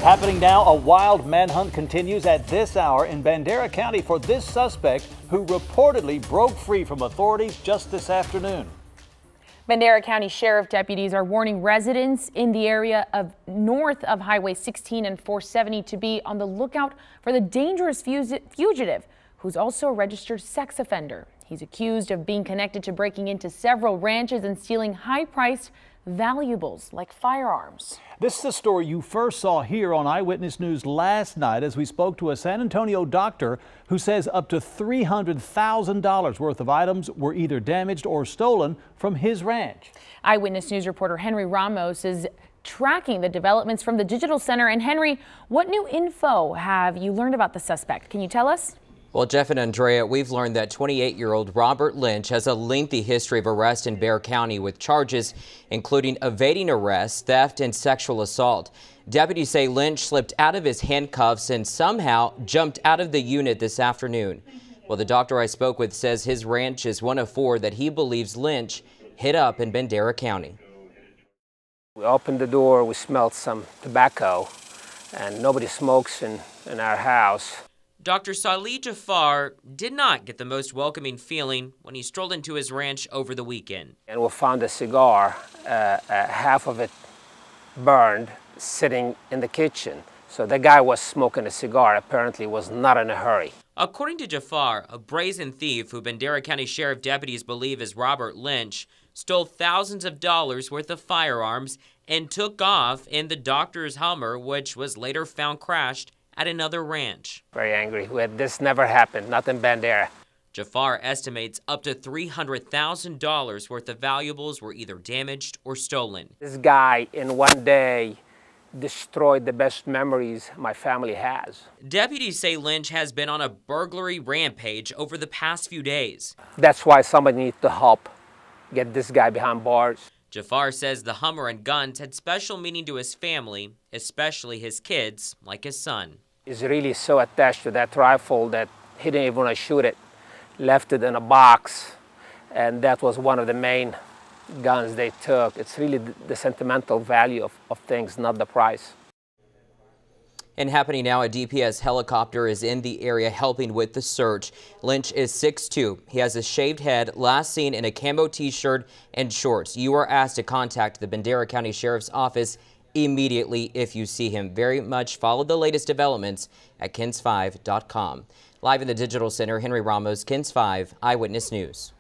Happening now, a wild manhunt continues at this hour in Bandera County for this suspect who reportedly broke free from authorities just this afternoon. Bandera County Sheriff deputies are warning residents in the area of north of Highway 16 and 470 to be on the lookout for the dangerous fugitive who's also a registered sex offender. He's accused of being connected to breaking into several ranches and stealing high-priced valuables like firearms. This is a story you first saw here on Eyewitness News last night as we spoke to a San Antonio doctor who says up to $300,000 worth of items were either damaged or stolen from his ranch. Eyewitness News reporter Henry Ramos is tracking the developments from the Digital Center. And Henry, what new info have you learned about the suspect? Can you tell us? Well, Jeff and Andrea, we've learned that 28-year-old Robert Lynch has a lengthy history of arrest in Bexar County with charges including evading arrest, theft, and sexual assault. Deputies say Lynch slipped out of his handcuffs and somehow jumped out of the unit this afternoon. Well, the doctor I spoke with says his ranch is one of 4 that he believes Lynch hit up in Bandera County. We opened the door, we smelled some tobacco, and nobody smokes in our house. Dr. Salih Jafar did not get the most welcoming feeling when he strolled into his ranch over the weekend. And we found a cigar, half of it burned, sitting in the kitchen. So the guy was smoking a cigar, apparently was not in a hurry. According to Jafar, a brazen thief who Bandera County Sheriff deputies believe is Robert Lynch stole thousands of dollars worth of firearms and took off in the doctor's Hummer, which was later found crashed at another ranch. Very angry. This never happened, not in Bandera. Jafar estimates up to $300,000 worth of valuables were either damaged or stolen. This guy in one day destroyed the best memories my family has. Deputies say Lynch has been on a burglary rampage over the past few days. That's why somebody needs to help get this guy behind bars. Jafar says the Hummer and guns had special meaning to his family, especially his kids, like his son. He's really so attached to that rifle that he didn't even want to shoot it. Left it in a box, and that was one of the main guns they took. It's really the sentimental value of things, not the price. And happening now, a DPS helicopter is in the area helping with the search. Lynch is 6'2". He has a shaved head, last seen in a camo t-shirt and shorts. You are asked to contact the Bandera County Sheriff's Office immediately if you see him. Very much follow the latest developments at KENS5.com. Live in the Digital Center, Henry Ramos, KENS 5 Eyewitness News.